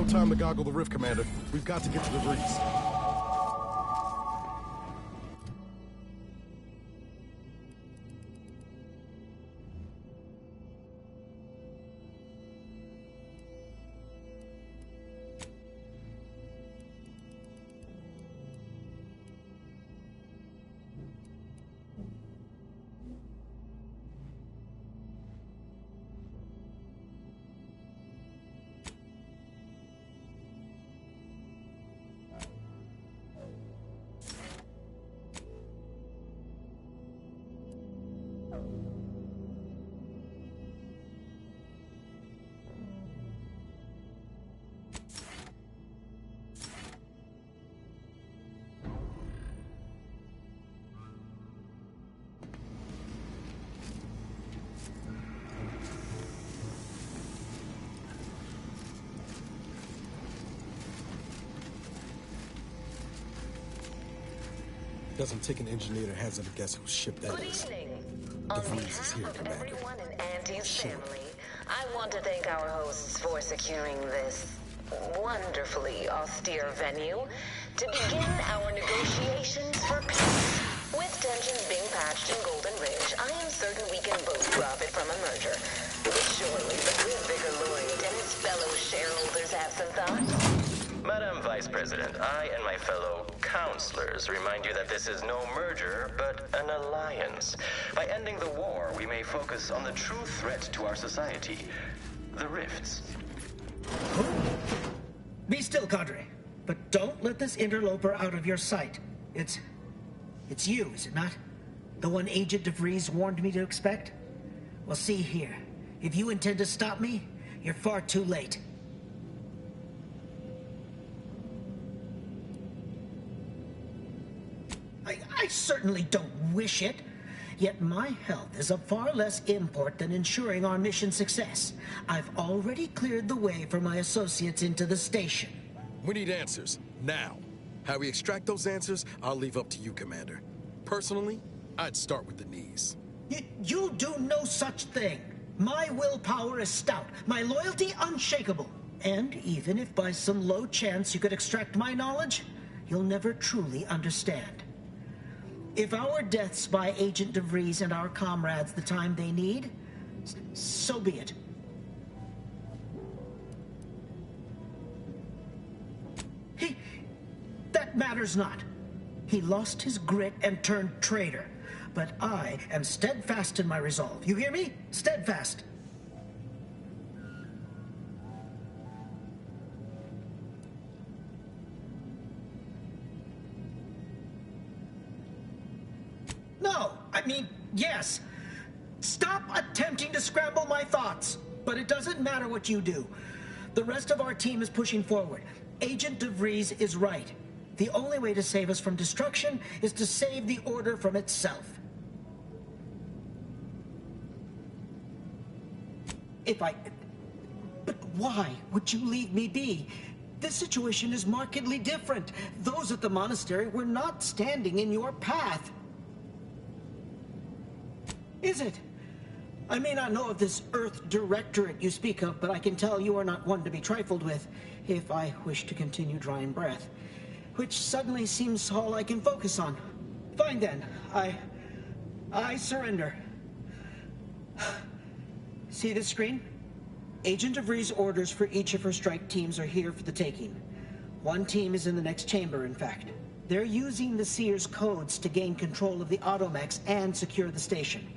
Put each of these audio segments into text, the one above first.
time to goggle the rift, Commander. We've got to get to the breeze. Doesn't take an engineer to hazard a guess whose ship that is. Good evening. On behalf of everyone in Andy's family, I want to thank our hosts for securing this wonderfully austere venue to begin our negotiations for peace. With tensions being patched in Golden Ridge, I am certain we can both profit from a merger. But surely the good Vicar Lloyd and his fellow shareholders have some thoughts? Madam Vice President, I and my fellow counselors remind you that this is no merger, but an alliance. By ending the war, we may focus on the true threat to our society, the rifts. Who? Be still, Cadre. But don't let this interloper out of your sight. It's you, is it not? The one Agent DeVries warned me to expect? Well, see here. If you intend to stop me, you're far too late. I certainly don't wish it, yet my health is of far less import than ensuring our mission success. I've already cleared the way for my associates into the station. We need answers, now. How we extract those answers, I'll leave up to you, Commander. Personally, I'd start with the knees. You'll do no such thing. My willpower is stout, my loyalty unshakable. And even if by some low chance you could extract my knowledge, you'll never truly understand. If our deaths buy Agent DeVries and our comrades the time they need, so be it. That matters not. He lost his grit and turned traitor. But I am steadfast in my resolve. You hear me? Steadfast. No, I mean, yes. Stop attempting to scramble my thoughts. But it doesn't matter what you do. The rest of our team is pushing forward. Agent DeVries is right. The only way to save us from destruction is to save the Order from itself. But why would you leave me be? This situation is markedly different. Those at the monastery were not standing in your path. Is it? I may not know of this Earth Directorate you speak of, but I can tell you are not one to be trifled with, if I wish to continue drawing breath. Which suddenly seems all I can focus on. Fine then, I surrender. See this screen? Agent DeVries' orders for each of her strike teams are here for the taking. One team is in the next chamber, in fact. They're using the Seer's codes to gain control of the automechs and secure the station.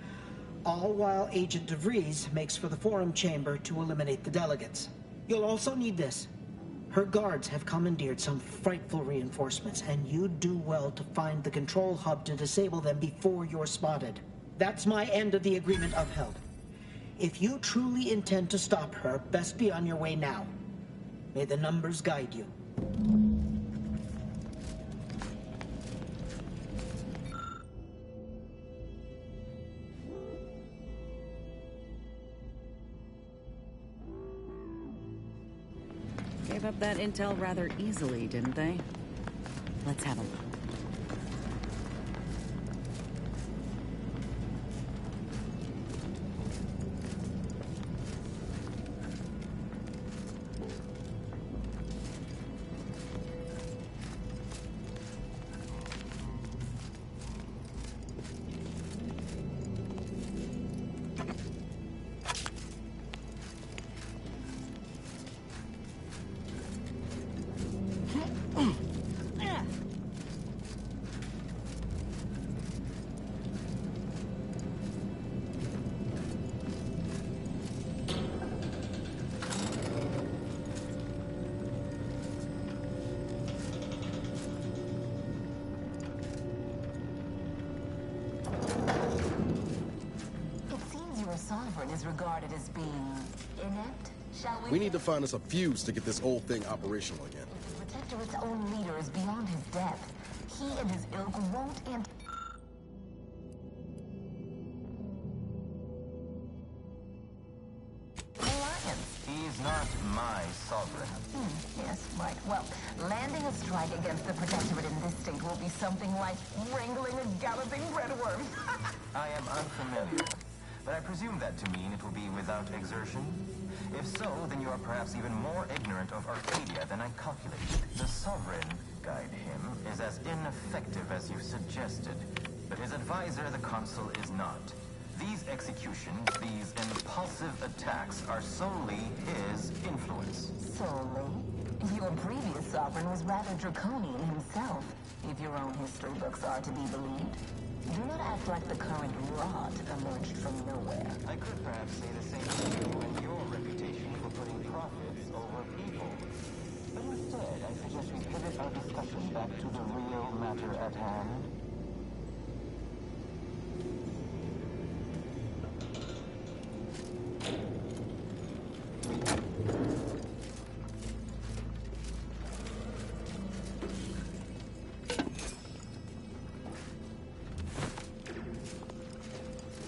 All while Agent DeVries makes for the forum chamber to eliminate the delegates. You'll also need this. Her guards have commandeered some frightful reinforcements, and you'd do well to find the control hub to disable them before you're spotted. That's my end of the agreement upheld. If you truly intend to stop her, best be on your way now. May the numbers guide you. Gave up that intel rather easily, didn't they? Let's have a look. sovereign is regarded as being inept, shall we? We need to find us a fuse to get this old thing operational again. If the Protectorate's own leader is beyond his depth, he and his ilk won't end. He's not my sovereign. Yes, right. Well, landing a strike against the Protectorate in this state will be something like wrangling a galloping redworm. I am unfamiliar, but I presume that to mean it will be without exertion. If so, then you are perhaps even more ignorant of Arcadia than I calculated. The sovereign, guide him, is as ineffective as you suggested, but his advisor, the consul, is not. These executions, these impulsive attacks, are solely his influence. Solely? Your previous sovereign was rather draconian himself, if your own history books are to be believed. Do not act like the current rot emerged from nowhere. I could perhaps say the same for you and your reputation for putting profits over people. But instead, I suggest we pivot our discussion back to the real matter at hand.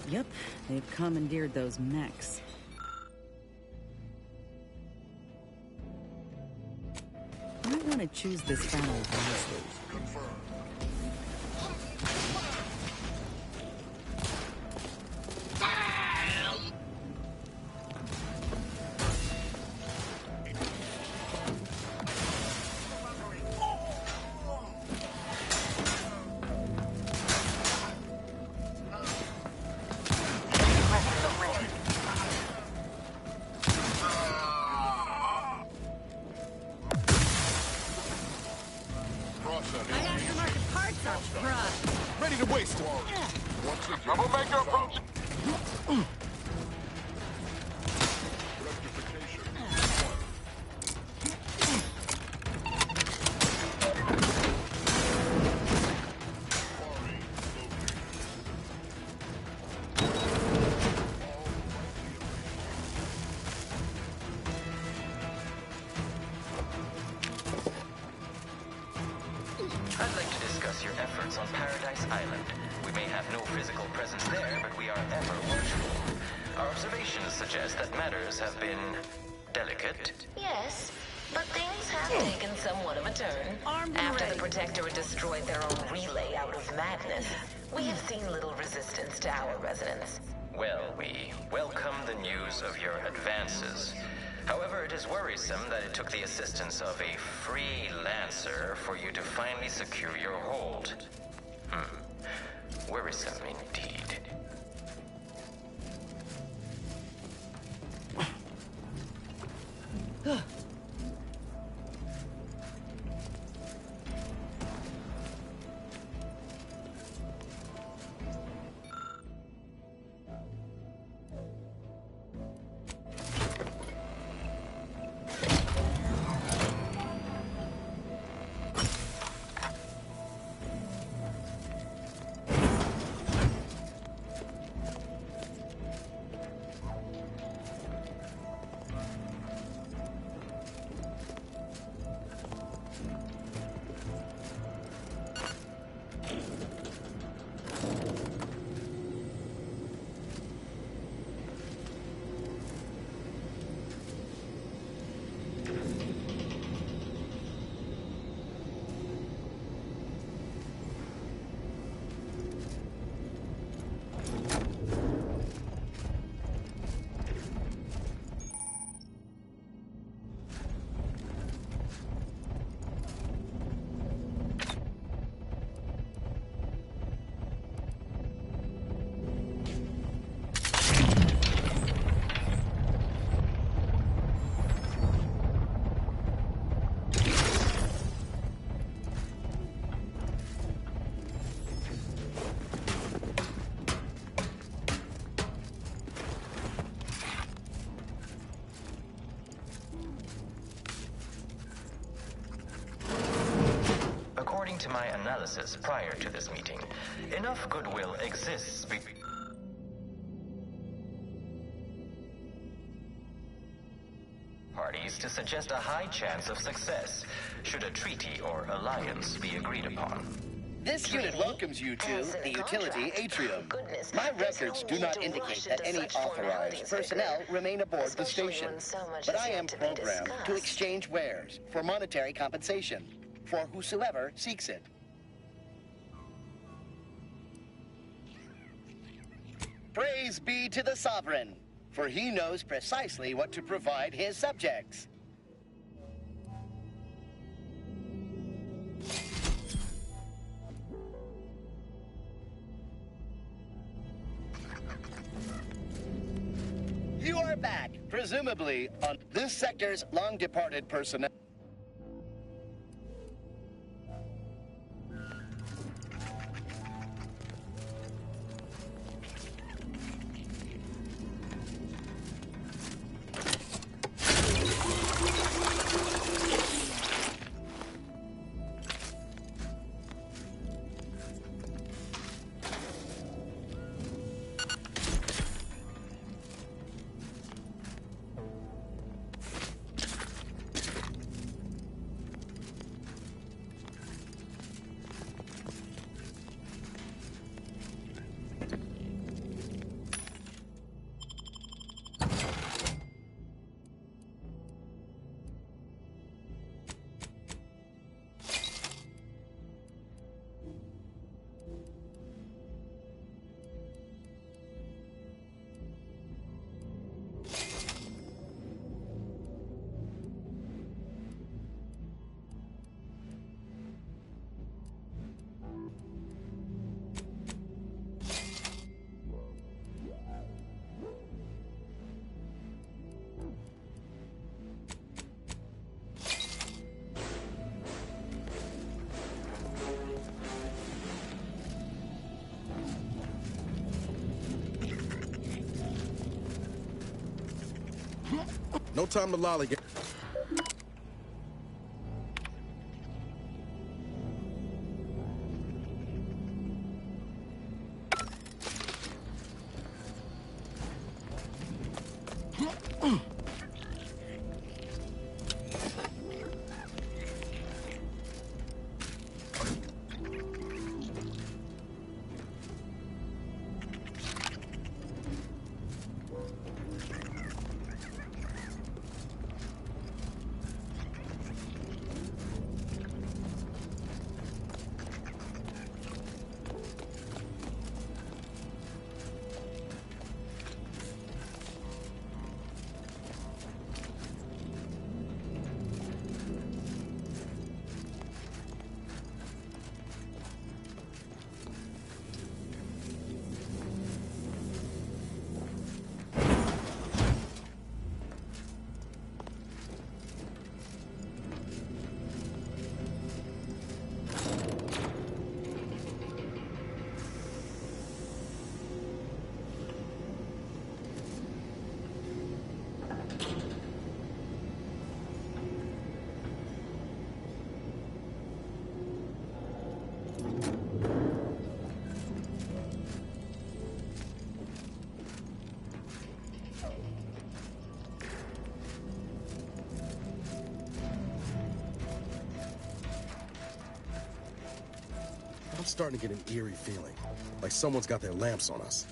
Yep, they've commandeered those mechs. I want to choose this battle wisely. Ready to waste it. Troublemaker approach. I'd like to discuss your efforts on Paradise Island. We may have no physical presence there, but we are ever watchful. Our observations suggest that matters have been delicate. Yes, but things have taken somewhat of a turn. After the Protectorate destroyed their own relay out of madness, we have seen little resistance to our residents. Well, we welcome the news of your advances. However, it is worrisome that it took the assistance of a freelancer for you to finally secure your hold. Worrisome indeed. According to my analysis prior to this meeting, enough goodwill exists parties to suggest a high chance of success should a treaty or alliance be agreed upon. This unit welcomes you to the utility atrium. My records do not indicate that any authorized personnel remain aboard the station. But I am programmed to exchange wares for monetary compensation for whosoever seeks it. Praise be to the Sovereign, for he knows precisely what to provide his subjects. You are back, presumably on this sector's long-departed personnel. No time to lollygag. I'm starting to get an eerie feeling, like someone's got their lamps on us.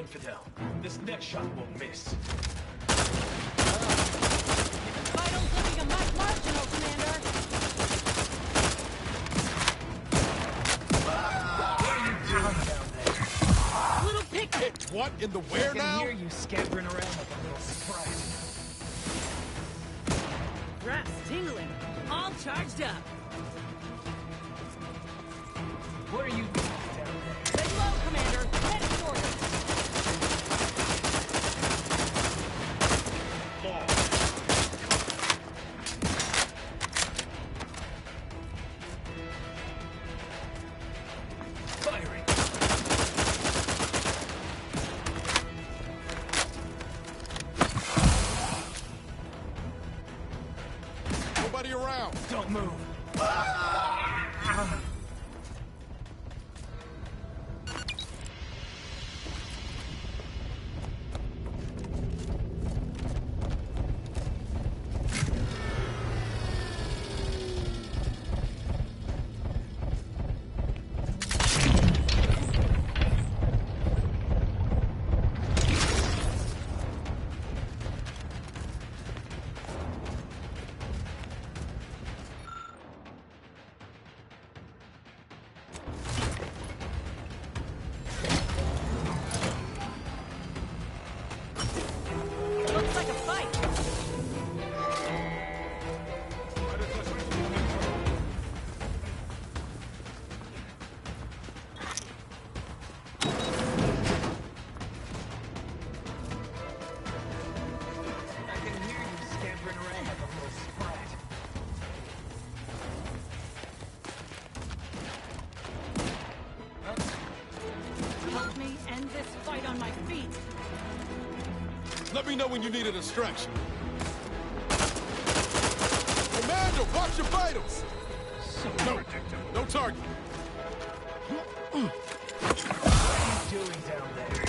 infidel. This next shot won't miss. Vitals looking a much marginal, Commander. What are you doing down there? Little picnic. What in the where I now? can hear you scampering around like a little surprise. Brass tingling. All charged up. What are you doing down there? Lay low, Commander. Head forward. Firing. Nobody around. Don't move. Looks like a fight. I can hear you scampering around like a little sprat. Help me end this fight on my feet. Let me know when you need a distraction. Commander, watch your vitals! No, no target. What are you doing down there?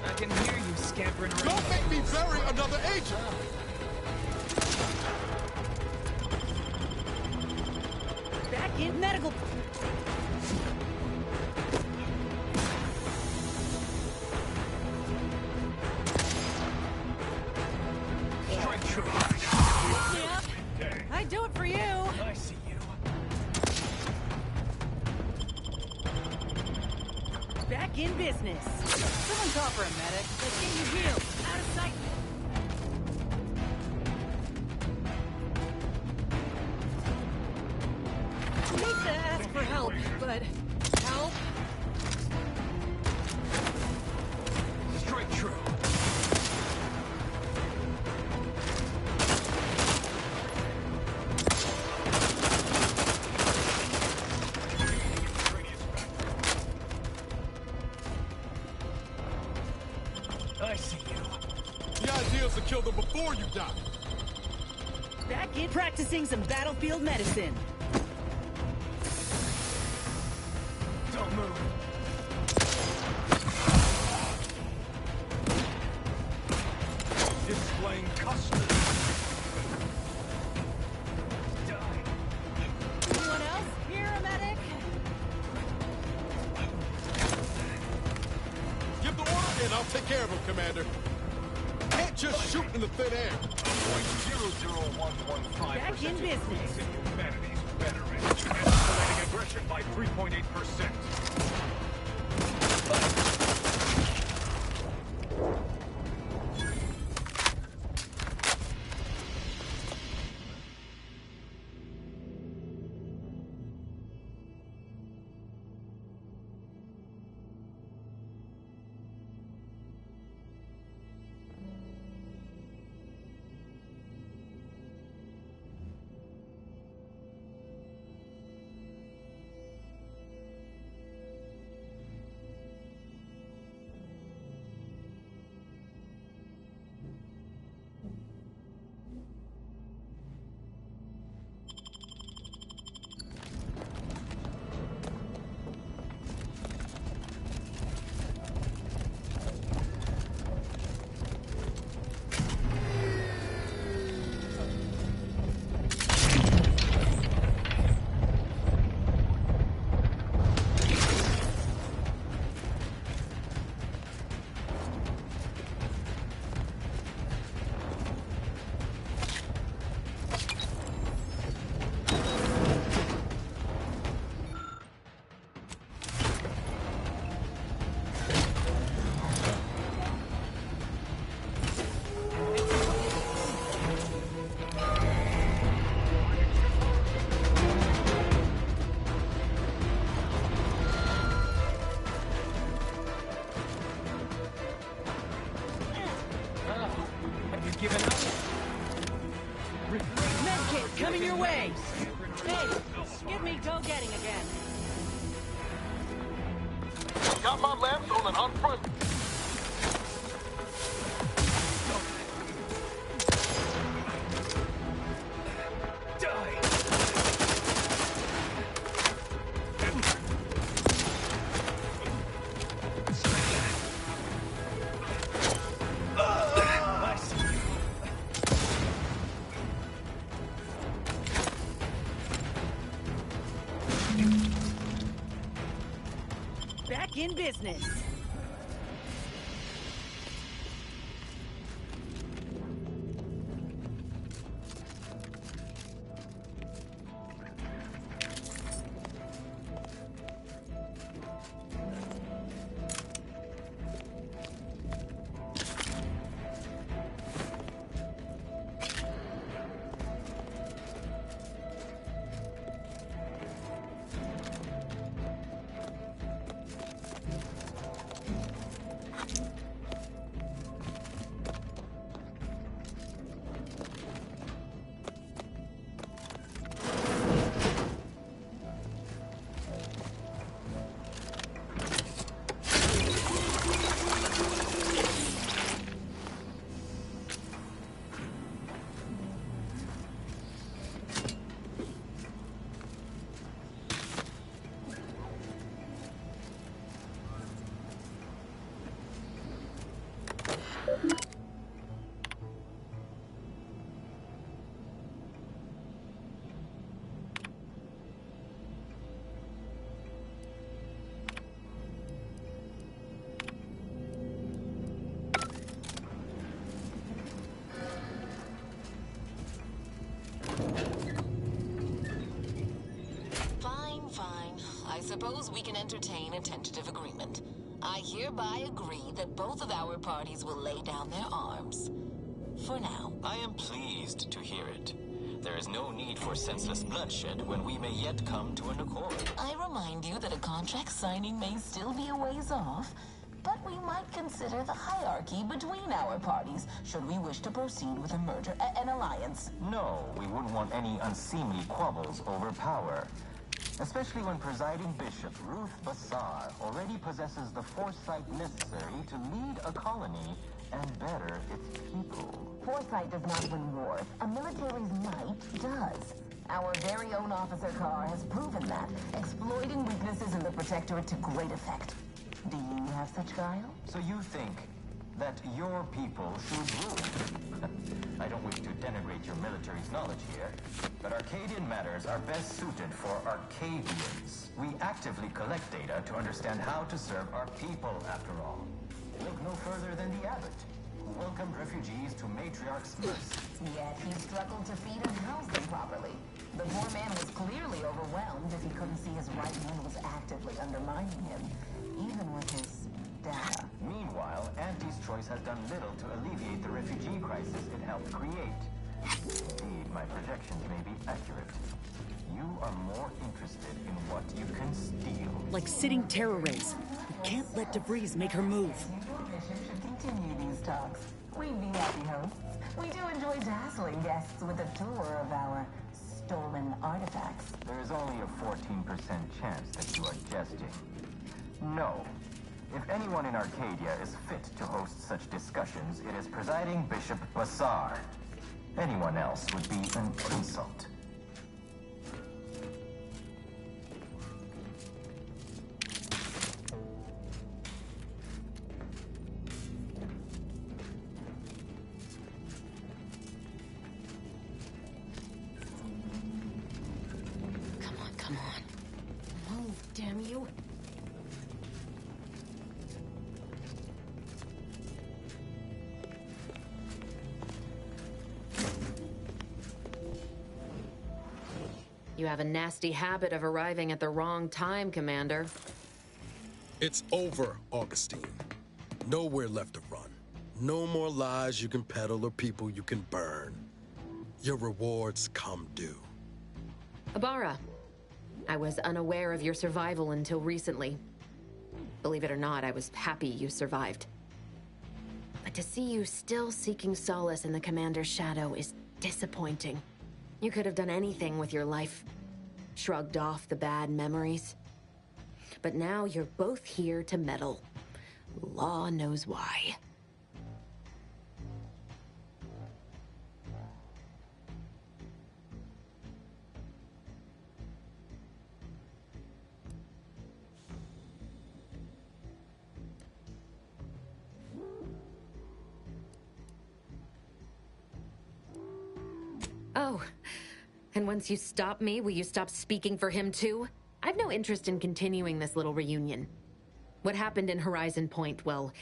I can hear you scampering around. Don't make me bury another agent! Back in medical. Strike true. Yep. I'd do it for you. I see you. Back in business. Someone call for a medic. Let's get you healed. Out of sight. Hate to ask for help, but help? Strike true. I see you. The idea is to kill them before you die. Back in practicing some battlefield medicine. Don't move. Displaying custard. Die. Anyone else? Here, a medic? Give the order and I'll take care of him, Commander. Can't just shoot in the thin air. 0.00115% Back in business. in humanity's veteran. Escalating aggression by 3.8%. your ways! Hey, get me go-getting again. Got my lamps on an unfriendly. Back in business. I suppose we can entertain a tentative agreement. I hereby agree that both of our parties will lay down their arms. For now. I am pleased to hear it. There is no need for senseless bloodshed when we may yet come to an accord. I remind you that a contract signing may still be a ways off, but we might consider the hierarchy between our parties should we wish to proceed with a merger, an alliance. No, we wouldn't want any unseemly quabbles over power. Especially when presiding Bishop Ruth Bassar already possesses the foresight necessary to lead a colony and better its people. Foresight does not win wars. A military's might does. Our very own Officer Carr has proven that, exploiting weaknesses in the Protectorate to great effect. Do you have such guile? So you think that your people should rule? I don't wish to denigrate your military's knowledge here, but Arcadian matters are best suited for Arcadians. We actively collect data to understand how to serve our people, after all. Look no further than the abbot, who welcomed refugees to Matriarch's mercy. Yet he struggled to feed and house them properly. The poor man was clearly overwhelmed if he couldn't see his right hand was actively undermining him, even with his data. Meanwhile, Auntie's choice has done little to alleviate the refugee crisis it helped create. Indeed, my projections may be accurate. You are more interested in what you can steal. Like sitting terror rays. We can't let DeVries make her move. Bishop should continue these talks. We'd be happy hosts. We do enjoy dazzling guests with a tour of our stolen artifacts. There is only a 14% chance that you are jesting. No. If anyone in Arcadia is fit to host such discussions, it is presiding Bishop Bassar. Anyone else would be an insult. Come on. Move, damn you. You have a nasty habit of arriving at the wrong time, Commander. It's over, Augustine. Nowhere left to run. No more lies you can peddle or people you can burn. Your rewards come due. Ibarra, I was unaware of your survival until recently. Believe it or not, I was happy you survived. But to see you still seeking solace in the Commander's shadow is disappointing. You could have done anything with your life. Shrugged off the bad memories. But now you're both here to meddle. Law knows why. Oh, and once you stop me, will you stop speaking for him too? I've no interest in continuing this little reunion. What happened in Horizon Point, well,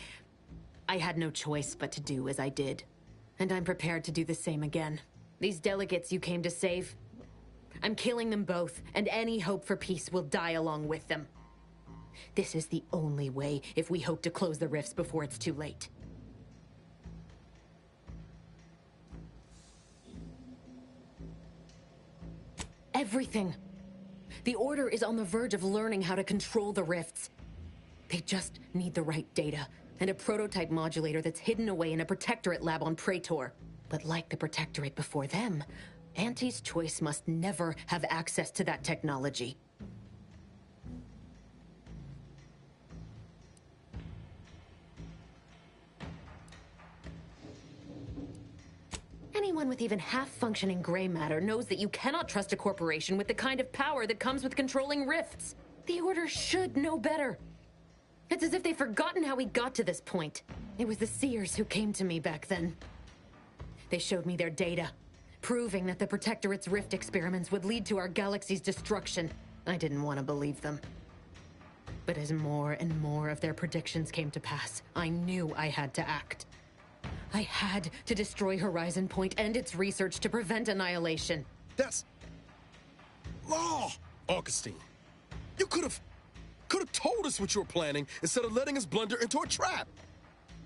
I had no choice but to do as I did. And I'm prepared to do the same again. These delegates you came to save, I'm killing them both, and any hope for peace will die along with them. This is the only way if we hope to close the rifts before it's too late. Everything. The Order is on the verge of learning how to control the rifts. They just need the right data, and a prototype modulator that's hidden away in a Protectorate lab on Praetor. But like the Protectorate before them, Auntie's Choice must never have access to that technology. Anyone with even half-functioning gray matter knows that you cannot trust a corporation with the kind of power that comes with controlling rifts. The Order should know better. It's as if they've forgotten how we got to this point. It was the Seers who came to me back then. They showed me their data, proving that the Protectorate's rift experiments would lead to our galaxy's destruction. I didn't want to believe them. But as more and more of their predictions came to pass, I knew I had to act. I had to destroy Horizon Point and its research to prevent annihilation. That's law, Augustine. You could have told us what you were planning instead of letting us blunder into a trap.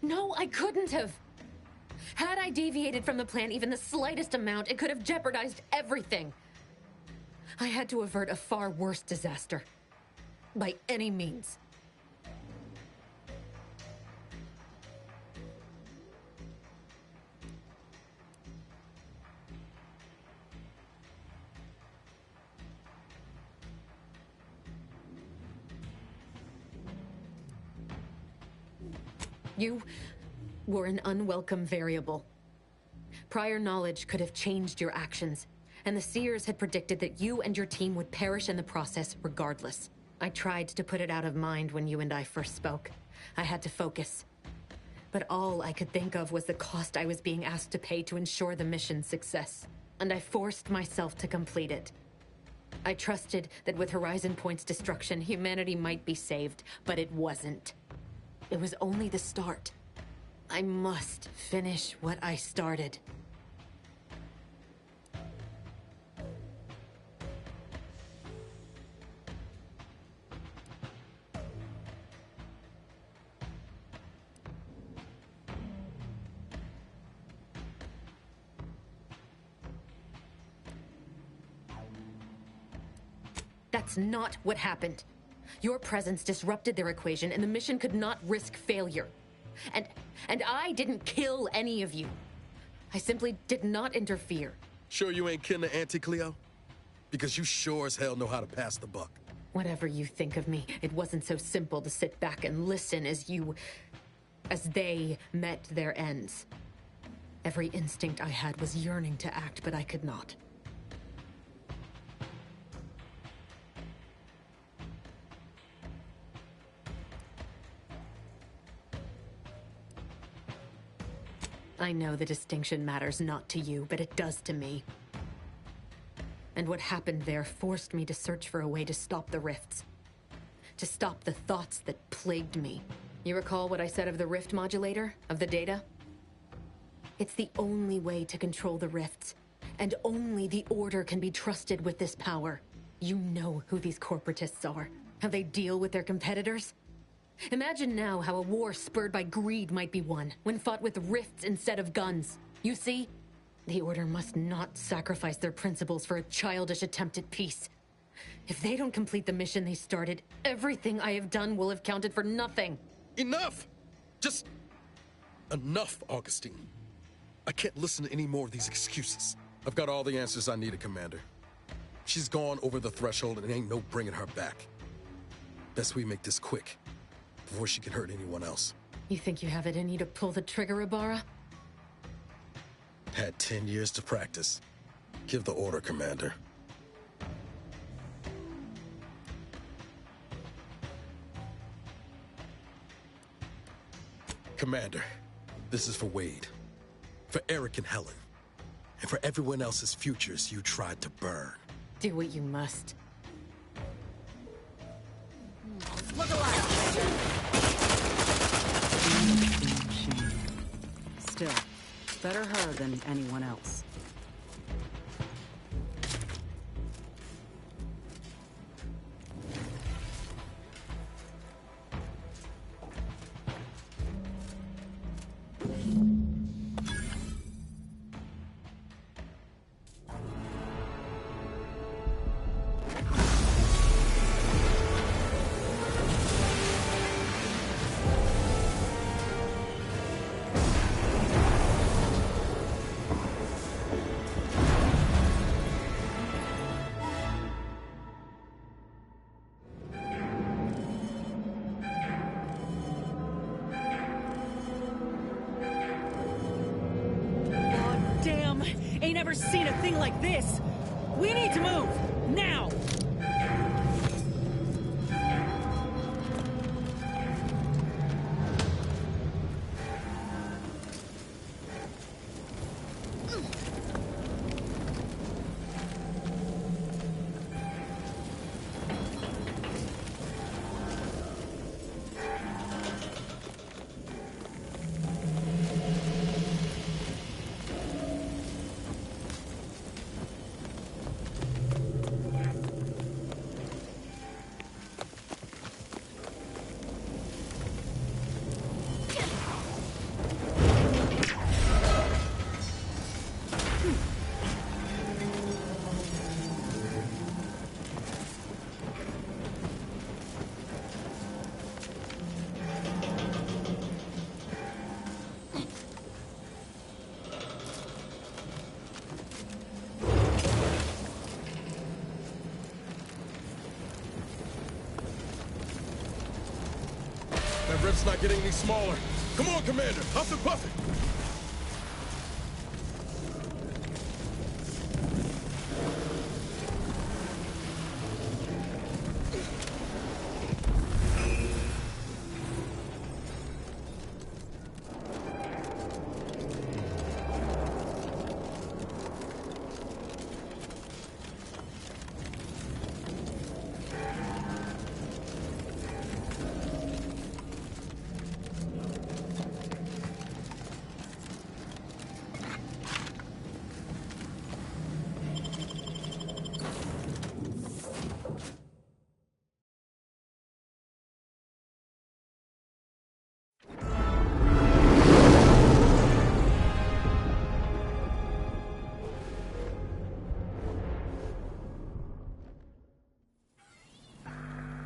No, I couldn't have. Had I deviated from the plan even the slightest amount, it could have jeopardized everything. I had to avert a far worse disaster. By any means. You were an unwelcome variable. Prior knowledge could have changed your actions, and the Seers had predicted that you and your team would perish in the process regardless. I tried to put it out of mind when you and I first spoke. I had to focus. But all I could think of was the cost I was being asked to pay to ensure the mission's success. And I forced myself to complete it. I trusted that with Horizon Point's destruction, humanity might be saved, but it wasn't. It was only the start. I must finish what I started. That's not what happened. Your presence disrupted their equation, and the mission could not risk failure. And I didn't kill any of you. I simply did not interfere. Sure you ain't kin to Auntie Cleo? Because you sure as hell know how to pass the buck. Whatever you think of me, it wasn't so simple to sit back and listen as they met their ends. Every instinct I had was yearning to act, but I could not. I know the distinction matters not to you, but it does to me. And what happened there forced me to search for a way to stop the rifts. To stop the thoughts that plagued me. You recall what I said of the rift modulator? Of the data? It's the only way to control the rifts. And only the Order can be trusted with this power. You know who these corporatists are. How they deal with their competitors. Imagine now how a war spurred by greed might be won, when fought with rifts instead of guns. You see? The Order must not sacrifice their principles for a childish attempt at peace. If they don't complete the mission they started, everything I have done will have counted for nothing. Enough! Just enough, Augustine. I can't listen to any more of these excuses. I've got all the answers I needed, Commander. She's gone over the threshold and ain't no bringing her back. Best we make this quick, before she can hurt anyone else. You think you have it in you to pull the trigger, Ibarra? Had 10 years to practice. Give the order, Commander. Commander, this is for Wade, for Eric and Helen, and for everyone else's futures you tried to burn. Do what you must. Look alive, Still, better her than anyone else. Ain't ever seen a thing like this! We need to move! Now! That rift's not getting any smaller. Come on, Commander, huff and puff it.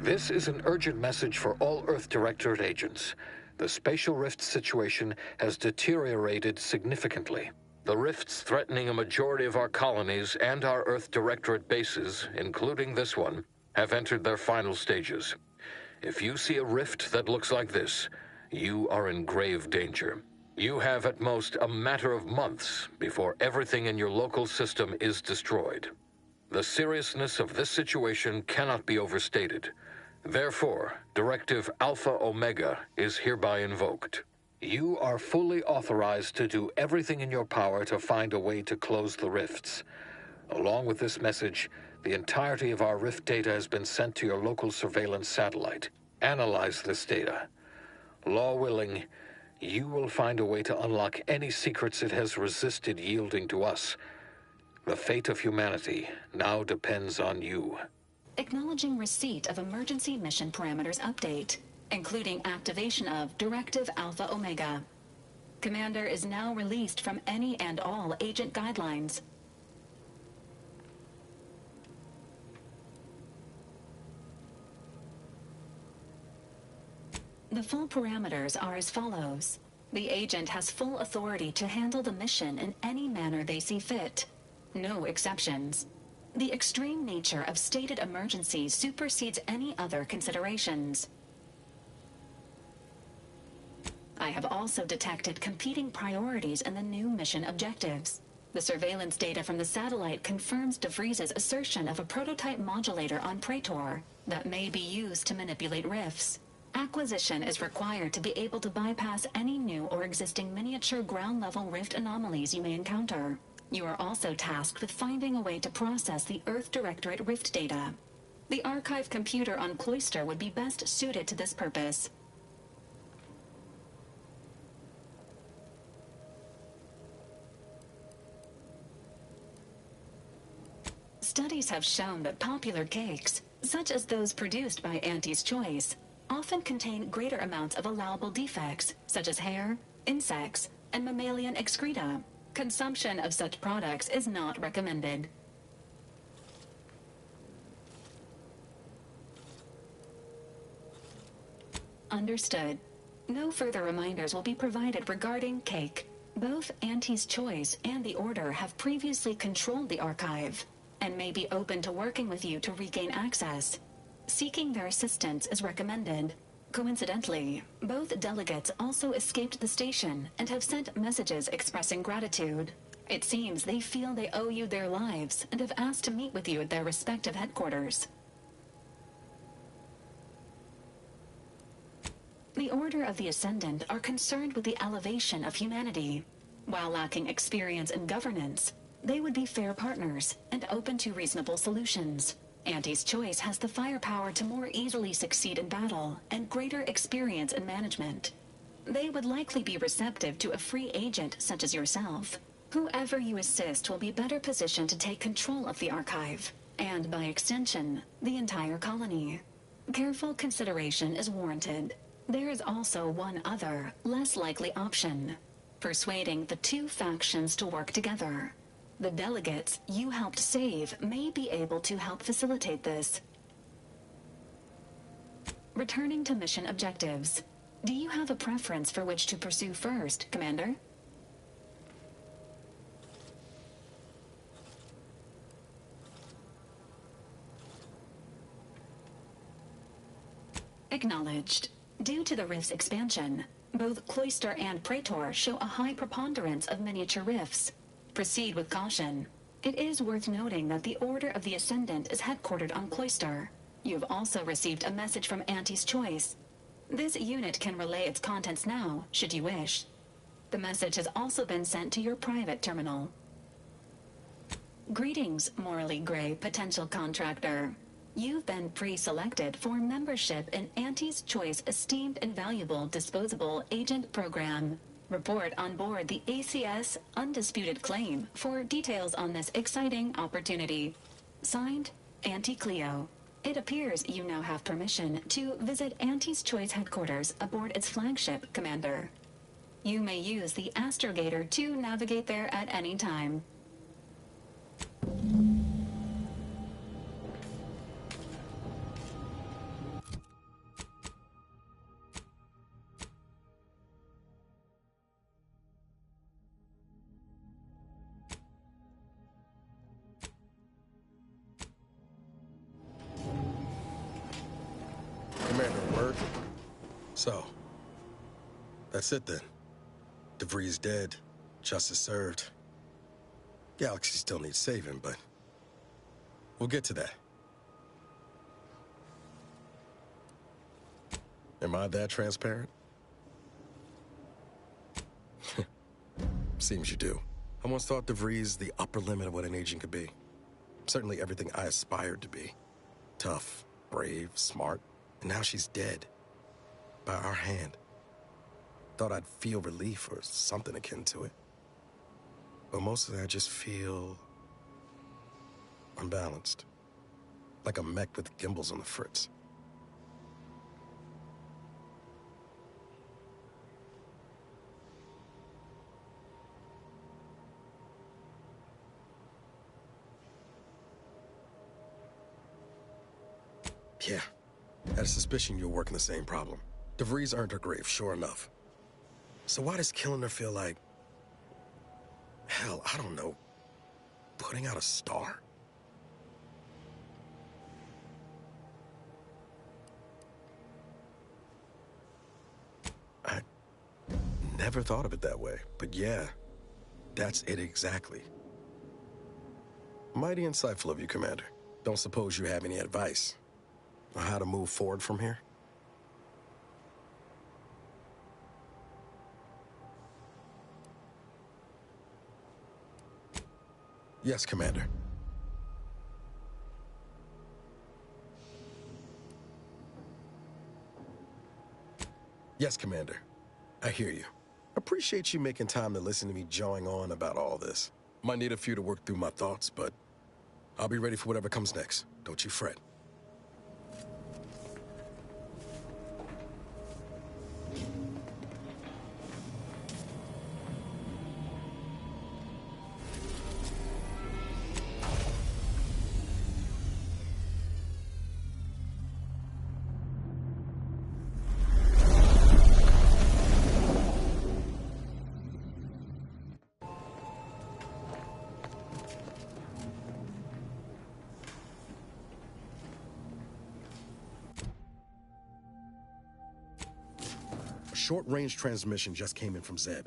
This is an urgent message for all Earth Directorate agents. The spatial rift situation has deteriorated significantly. The rifts threatening a majority of our colonies and our Earth Directorate bases, including this one, have entered their final stages. If you see a rift that looks like this, you are in grave danger. You have at most a matter of months before everything in your local system is destroyed. The seriousness of this situation cannot be overstated. Therefore, Directive Alpha Omega is hereby invoked. You are fully authorized to do everything in your power to find a way to close the rifts. Along with this message, the entirety of our rift data has been sent to your local surveillance satellite. Analyze this data. Law willing, you will find a way to unlock any secrets it has resisted yielding to us. The fate of humanity now depends on you. Acknowledging receipt of emergency mission parameters update, including activation of Directive Alpha Omega. Commander is now released from any and all agent guidelines. The full parameters are as follows. The agent has full authority to handle the mission in any manner they see fit. no exceptions. The extreme nature of stated emergencies supersedes any other considerations. I have also detected competing priorities in the new mission objectives. The surveillance data from the satellite confirms DeVries's assertion of a prototype modulator on Praetor that may be used to manipulate rifts. Acquisition is required to be able to bypass any new or existing miniature ground-level rift anomalies you may encounter. You are also tasked with finding a way to process the Earth Directorate rift data. The archive computer on Cloister would be best suited to this purpose. Studies have shown that popular cakes, such as those produced by Auntie's Choice, often contain greater amounts of allowable defects, such as hair, insects, and mammalian excreta. Consumption of such products is not recommended. Understood. No further reminders will be provided regarding cake. Both Auntie's Choice and the Order have previously controlled the archive, and may be open to working with you to regain access. Seeking their assistance is recommended. Coincidentally, both delegates also escaped the station and have sent messages expressing gratitude. It seems they feel they owe you their lives and have asked to meet with you at their respective headquarters. The Order of the Ascendant are concerned with the elevation of humanity. While lacking experience in governance, they would be fair partners and open to reasonable solutions. Auntie's Choice has the firepower to more easily succeed in battle and greater experience in management. They would likely be receptive to a free agent such as yourself. Whoever you assist will be better positioned to take control of the archive, and by extension, the entire colony. Careful consideration is warranted. There is also one other, less likely option: persuading the two factions to work together. The delegates you helped save may be able to help facilitate this. Returning to mission objectives. Do you have a preference for which to pursue first, Commander? Acknowledged. Due to the rift's expansion, both Cloister and Praetor show a high preponderance of miniature rifts. Proceed with caution. It is worth noting that the Order of the Ascendant is headquartered on Cloister. You've also received a message from Auntie's Choice. This unit can relay its contents now, should you wish. The message has also been sent to your private terminal. Greetings, morally gray potential contractor. You've been pre-selected for membership in Auntie's Choice Esteemed and Valuable Disposable Agent Program. Report on board the ACS Undisputed Claim for details on this exciting opportunity. Signed, Auntie Cleo. It appears you now have permission to visit Auntie's Choice headquarters aboard its flagship, Commander. You may use the astrogator to navigate there at any time. Commander, word? So, that's it then. DeVries dead, justice served. Galaxy still needs saving, but we'll get to that. Am I that transparent? Seems you do. I once thought DeVries the upper limit of what an agent could be. Certainly everything I aspired to be. Tough, brave, smart, and now she's dead. By our hand. Thought I'd feel relief or something akin to it. But mostly I just feel unbalanced. Like a mech with gimbals on the fritz. Yeah, had a suspicion you were working the same problem. DeVries earned her grave, sure enough. So why does killing her feel like... hell, I don't know. putting out a star? I never thought of it that way, but yeah, that's it exactly. Mighty insightful of you, Commander. Don't suppose you have any advice on how to move forward from here? Yes, Commander. Yes, Commander. I hear you. Appreciate you making time to listen to me jawing on about all this. Might need a few to work through my thoughts, but I'll be ready for whatever comes next. Don't you fret. Short-range transmission just came in from Zeb.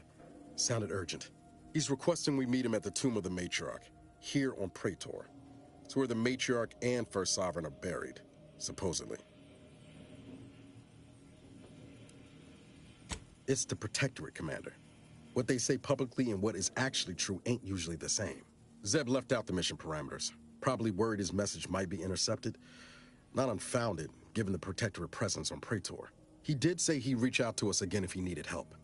Sounded urgent. He's requesting we meet him at the tomb of the Matriarch, here on Praetor. It's where the Matriarch and First Sovereign are buried, supposedly. It's the Protectorate, Commander. What they say publicly and what is actually true ain't usually the same. Zeb left out the mission parameters, probably worried his message might be intercepted. Not unfounded, given the Protectorate presence on Praetor. He did say he'd reach out to us again if he needed help.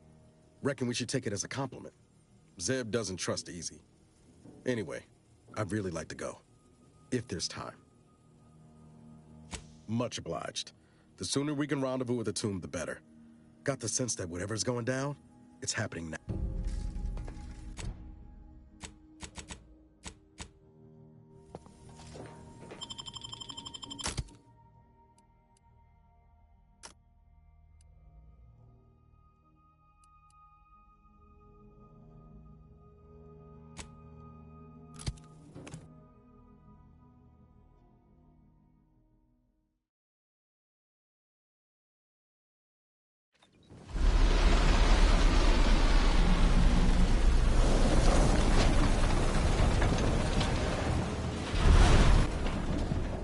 Reckon we should take it as a compliment. Zeb doesn't trust easy. Anyway, I'd really like to go, if there's time. Much obliged. The sooner we can rendezvous at the tomb, the better. Got the sense that whatever's going down, it's happening now.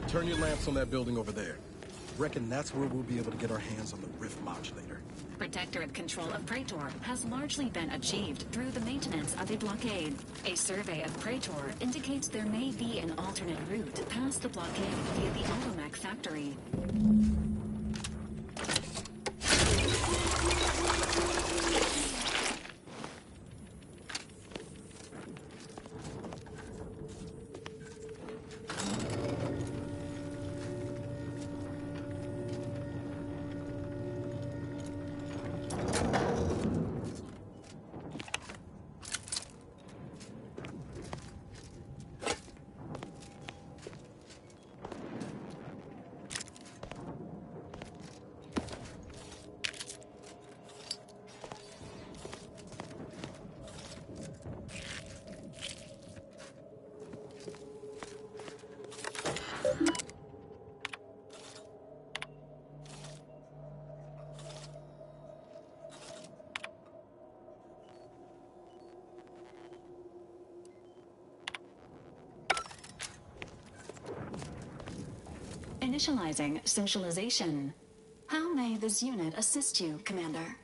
Turn your lamps on that building over there. Reckon that's where we'll be able to get our hands on the rift modulator. Protectorate control of Praetor has largely been achieved through the maintenance of a blockade. A survey of Praetor indicates there may be an alternate route past the blockade via the Automech factory. Initializing socialization. How may this unit assist you, Commander?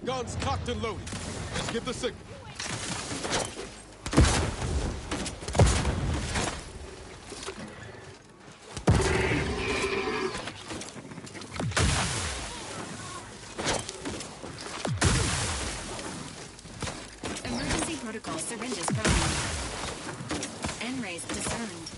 Guns cocked and loaded. Let's give the signal. Emergency protocol syringes prone. N-rays discerned.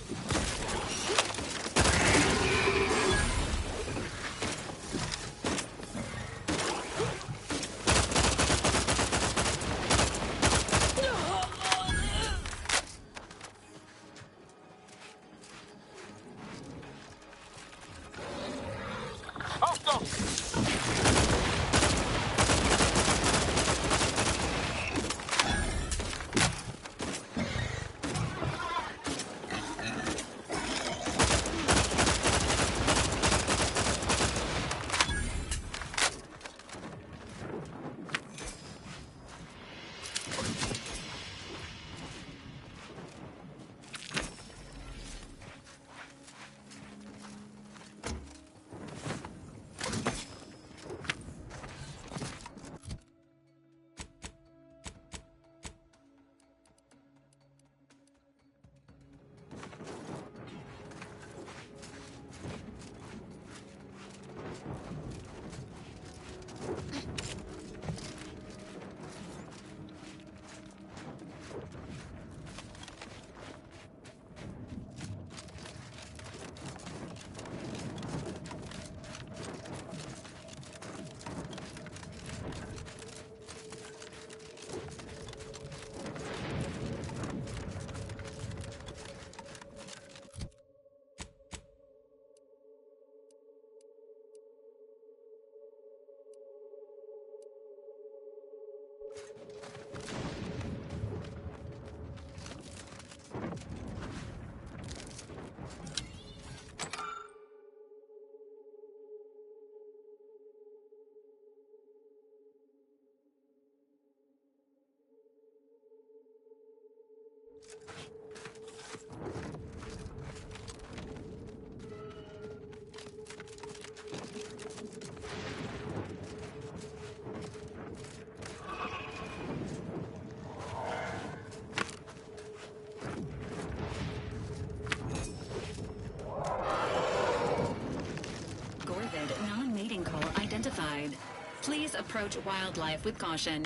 Identified. Please approach wildlife with caution.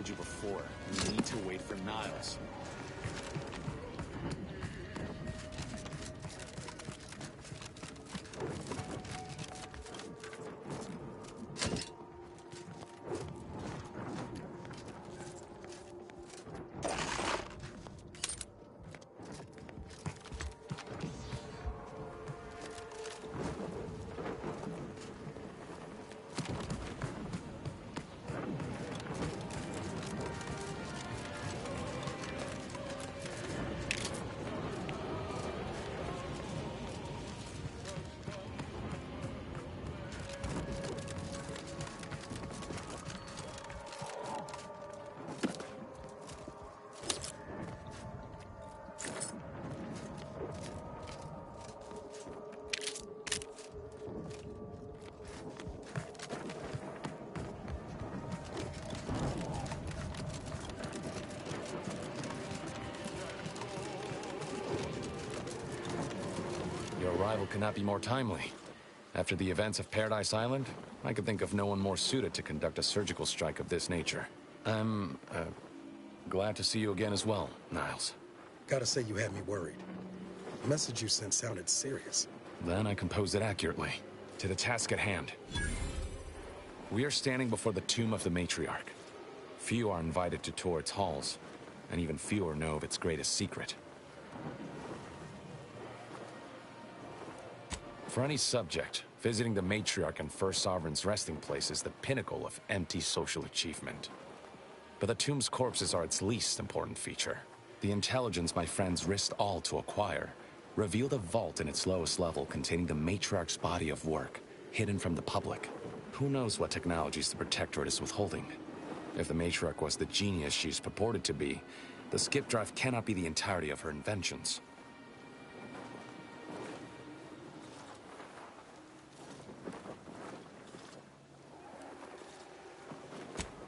told you before. We need to wait for Niles. Your arrival could not be more timely. After the events of Paradise Island, I could think of no one more suited to conduct a surgical strike of this nature. I'm, glad to see you again as well, Niles. Gotta say you had me worried. The message you sent sounded serious. Then I composed it accurately. To the task at hand. We are standing before the tomb of the matriarch. Few are invited to tour its halls, and even fewer know of its greatest secret. For any subject, visiting the matriarch and First Sovereign's resting place is the pinnacle of empty social achievement. But the tomb's corpses are its least important feature. The intelligence my friends risked all to acquire revealed a vault in its lowest level containing the matriarch's body of work, hidden from the public. Who knows what technologies the Protectorate is withholding? If the matriarch was the genius she's purported to be, the skip drive cannot be the entirety of her inventions.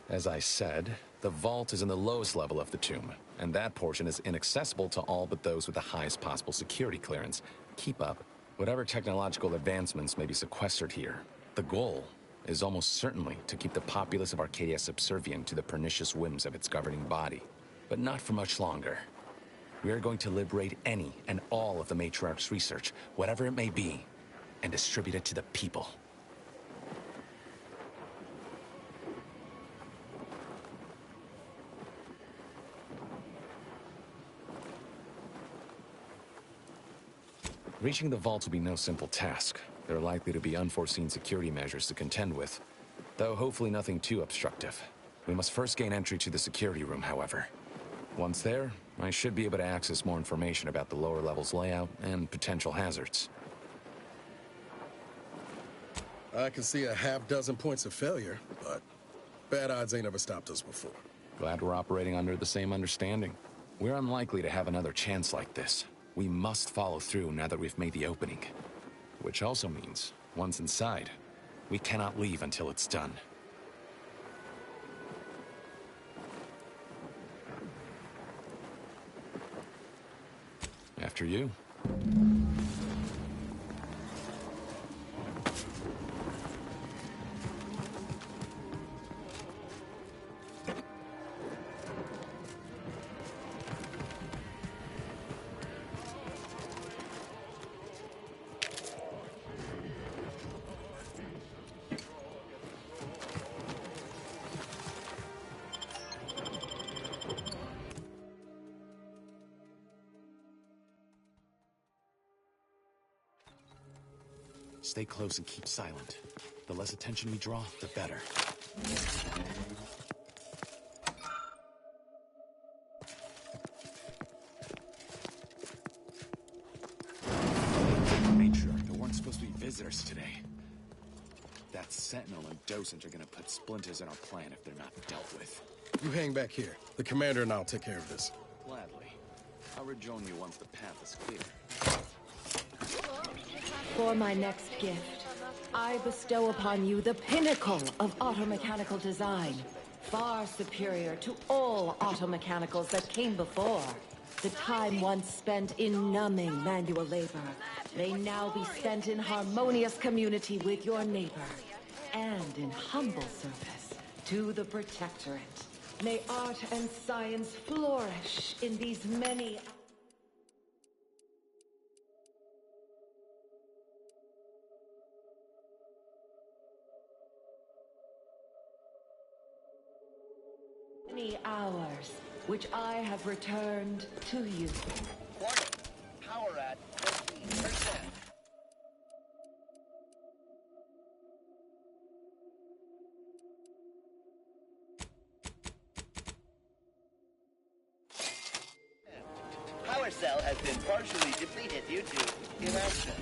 As I said, the vault is in the lowest level of the tomb, and that portion is inaccessible to all but those with the highest possible security clearance. Keep up. Whatever technological advancements may be sequestered here, the goal is almost certainly to keep the populace of Arcadia subservient to the pernicious whims of its governing body. But not for much longer. We are going to liberate any and all of the matriarch's research, whatever it may be, and distribute it to the people. Reaching the vault will be no simple task. There are likely to be unforeseen security measures to contend with, though hopefully nothing too obstructive. We must first gain entry to the security room, however. Once there, I should be able to access more information about the lower level's layout and potential hazards. I can see a half-dozen points of failure, but bad odds ain't ever stopped us before. Glad we're operating under the same understanding. We're unlikely to have another chance like this. We must follow through now that we've made the opening. Which also means, once inside, we cannot leave until it's done. After you. Stay close and keep silent. The less attention we draw, the better. Matriarch, there weren't supposed to be visitors today. That Sentinel and Docent are gonna put splinters in our plan if they're not dealt with. You hang back here. The commander and I'll take care of this. Gladly. I'll rejoin you once the path is clear. For my next gift, I bestow upon you the pinnacle of automechanical design, far superior to all automechanicals that came before. The time once spent in numbing manual labor may now be spent in harmonious community with your neighbor, and in humble service to the Protectorate. May art and science flourish in these many hours, which I have returned to you. Warning. Power at 15%. Power cell has been partially depleted due to inaction.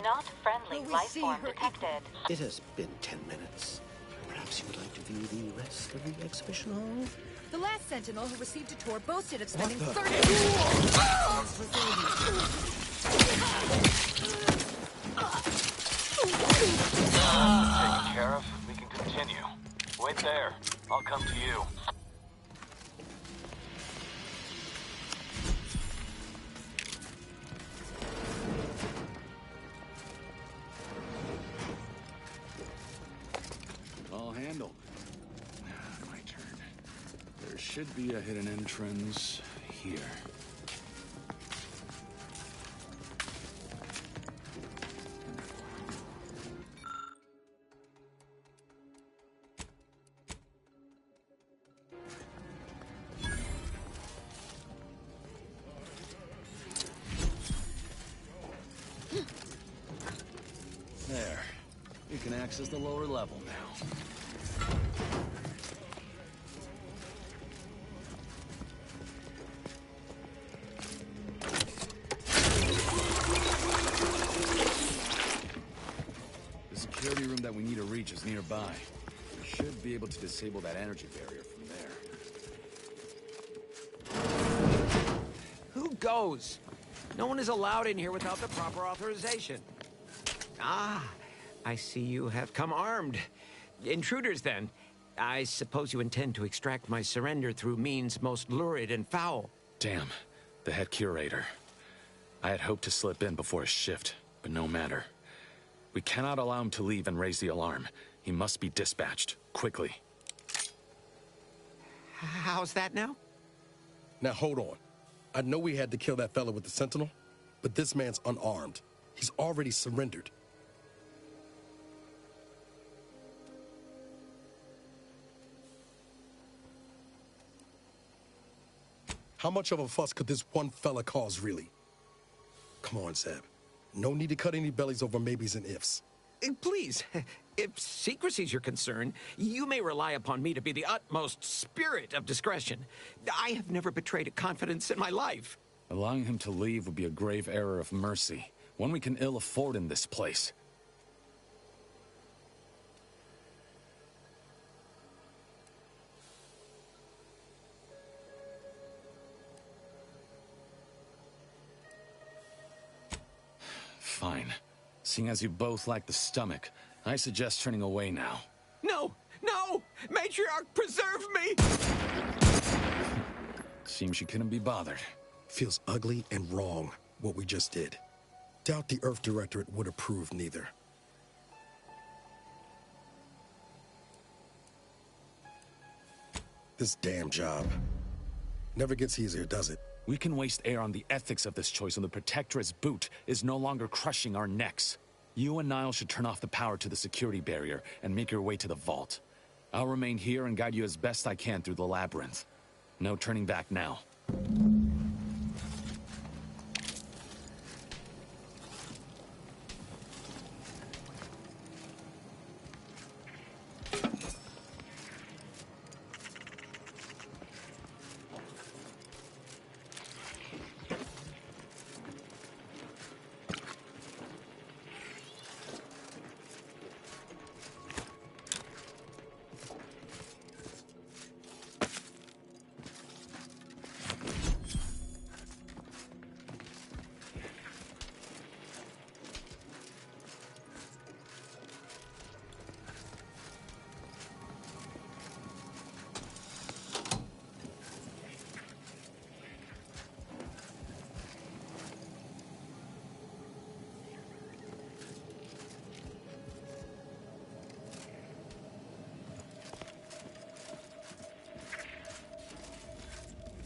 Not friendly life form detected. It has been 10 minutes. Perhaps you would like to view the rest of the exhibition hall? The last Sentinel who received a tour boasted of spending 30 Taken care of. We can continue. Wait there. I'll come to you. All handled. My turn. There should be a hidden entrance here. There. You can access the lower level now. The security room that we need to reach is nearby. We should be able to disable that energy barrier from there. Who goes? No one is allowed in here without the proper authorization. Ah, I see you have come armed. Intruders, then. I suppose you intend to extract my surrender through means most lurid and foul. Damn, the head curator. I had hoped to slip in before his shift, but no matter. We cannot allow him to leave and raise the alarm. He must be dispatched, quickly. How's that now? Now hold on. I know we had to kill that fella with the Sentinel, but this man's unarmed. He's already surrendered. How much of a fuss could this one fella cause, really? Come on, Zeb. No need to cut any bellies over maybes and ifs. Please, if secrecy's your concern, you may rely upon me to be the utmost spirit of discretion. I have never betrayed a confidence in my life. Allowing him to leave would be a grave error of mercy, one we can ill afford in this place. Seeing as you both lack the stomach, I suggest turning away now. No! No! Matriarch, preserve me! Seems you couldn't be bothered. Feels ugly and wrong, what we just did. Doubt the Earth Directorate would approve neither. This damn job. Never gets easier, does it? We can waste air on the ethics of this choice when the Protectorate's boot is no longer crushing our necks. You and Niall should turn off the power to the security barrier and make your way to the vault. I'll remain here and guide you as best I can through the labyrinth. No turning back now.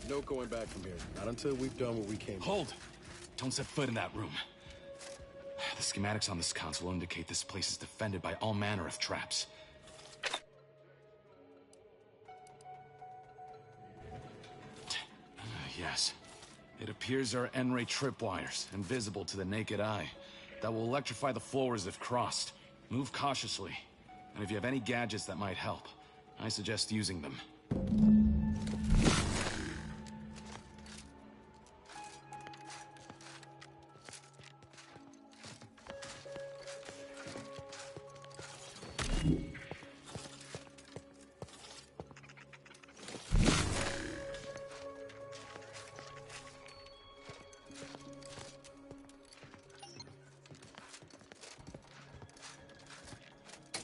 No going back from here. Not until we've done what we came. Hold! Don't set foot in that room. The schematics on this console indicate this place is defended by all manner of traps. Yes. It appears there are N-ray tripwires, invisible to the naked eye, that will electrify the floors if crossed. Move cautiously. And if you have any gadgets that might help, I suggest using them.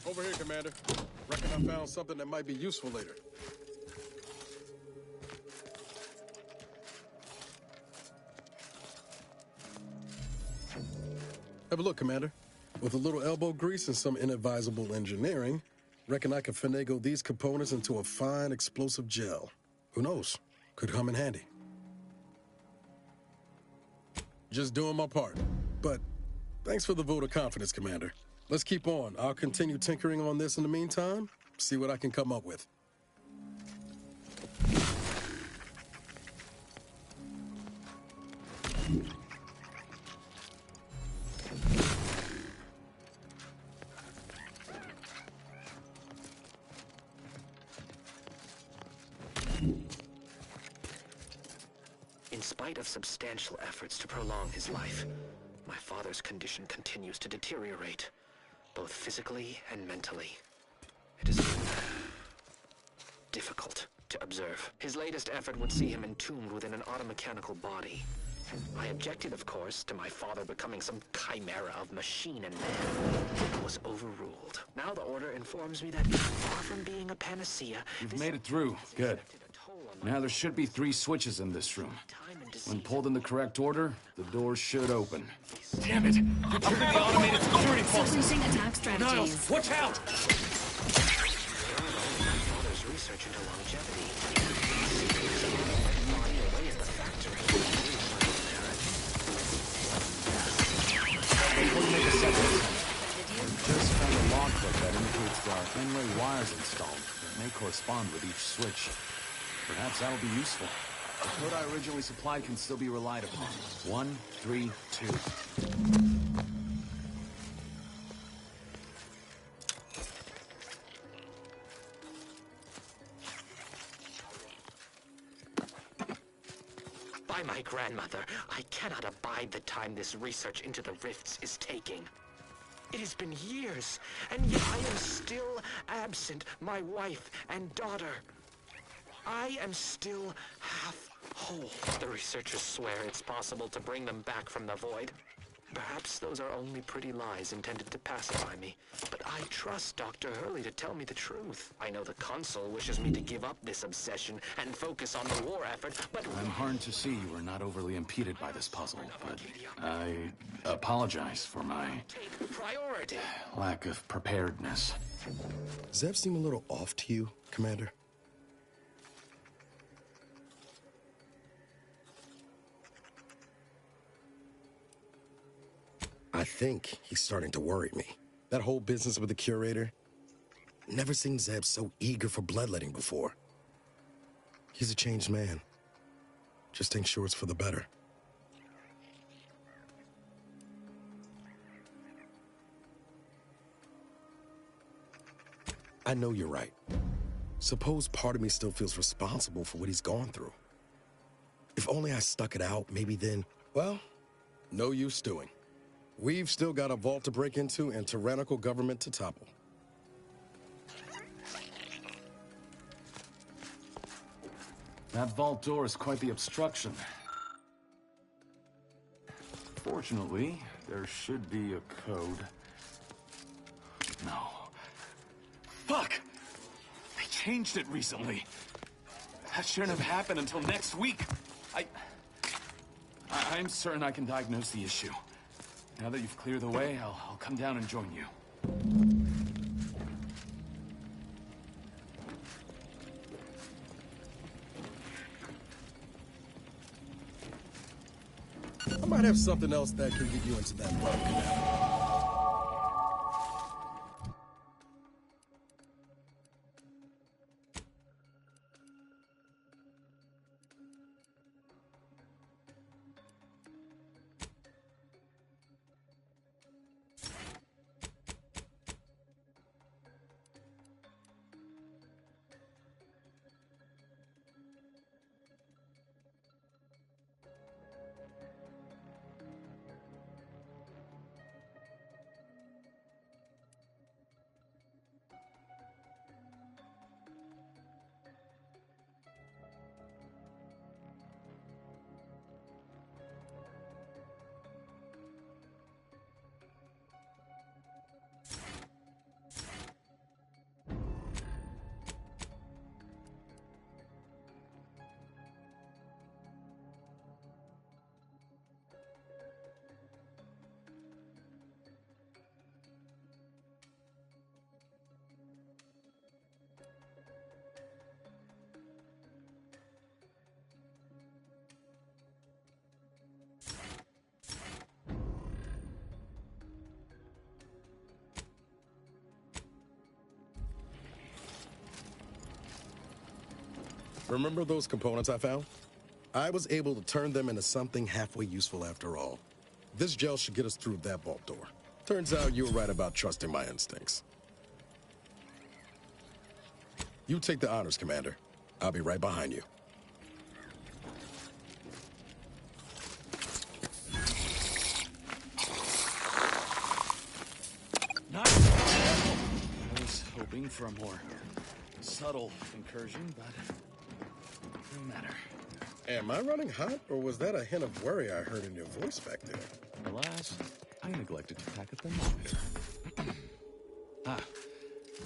Over here, Commander. Reckon I found something that might be useful later. Have a look, Commander. With a little elbow grease and some inadvisable engineering, reckon I can finagle these components into a fine explosive gel. Who knows? Could come in handy. Just doing my part. But thanks for the vote of confidence, Commander. Let's keep on. I'll continue tinkering on this in the meantime, see what I can come up with. In spite of substantial efforts to prolong his life, my father's condition continues to deteriorate, both physically and mentally. It is difficult to observe. His latest effort would see him entombed within an automechanical body. I objected, of course, to my father becoming some chimera of machine and man. It was overruled. Now the Order informs me that, far from being a panacea... You've made it through. Good. Now there should be 3 switches in this room. When pulled in the correct order, the doors should open. Damn it! You triggered the automated security pulses! Sequencing attack strategies. Niles, watch out! Father's research into longevity. Body away at the factory. Before you make a second attempt, just found a log book that indicates there are N-ray wires installed that may correspond with each switch. Perhaps that'll be useful. The code I originally supplied can still be relied upon. 1, 3, 2. By my grandmother, I cannot abide the time this research into the rifts is taking. It has been years, and yet I am still absent my wife and daughter. I am still half whole. The researchers swear it's possible to bring them back from the void. Perhaps those are only pretty lies intended to pacify me, but I trust Dr. Hurley to tell me the truth. I know the Consul wishes me to give up this obsession and focus on the war effort, but... I'm heartened to see you are not overly impeded by this puzzle, but I apologize for my... priority. lack of preparedness. Zev seem a little off to you, Commander? I think he's starting to worry me. That whole business with the curator. Never seen Zeb so eager for bloodletting before. He's a changed man. Just ain't sure it's for the better. I know you're right. Suppose part of me still feels responsible for what he's gone through. If only I stuck it out, maybe then, well, no use stewing. We've still got a vault to break into and tyrannical government to topple. That vault door is quite the obstruction. Fortunately, there should be a code. No. Fuck! They changed it recently. That shouldn't have happened until next week. I'm certain I can diagnose the issue. Now that you've cleared the way, I'll come down and join you. I might have something else that can get you into that run, Commander. Remember those components I found? I was able to turn them into something halfway useful after all. This gel should get us through that vault door. Turns out you were right about trusting my instincts. You take the honors, Commander. I'll be right behind you. Nice! I was hoping for a more subtle incursion, but no matter. Am I running hot, or was that a hint of worry I heard in your voice back there? Alas, I neglected to pack a thermometer.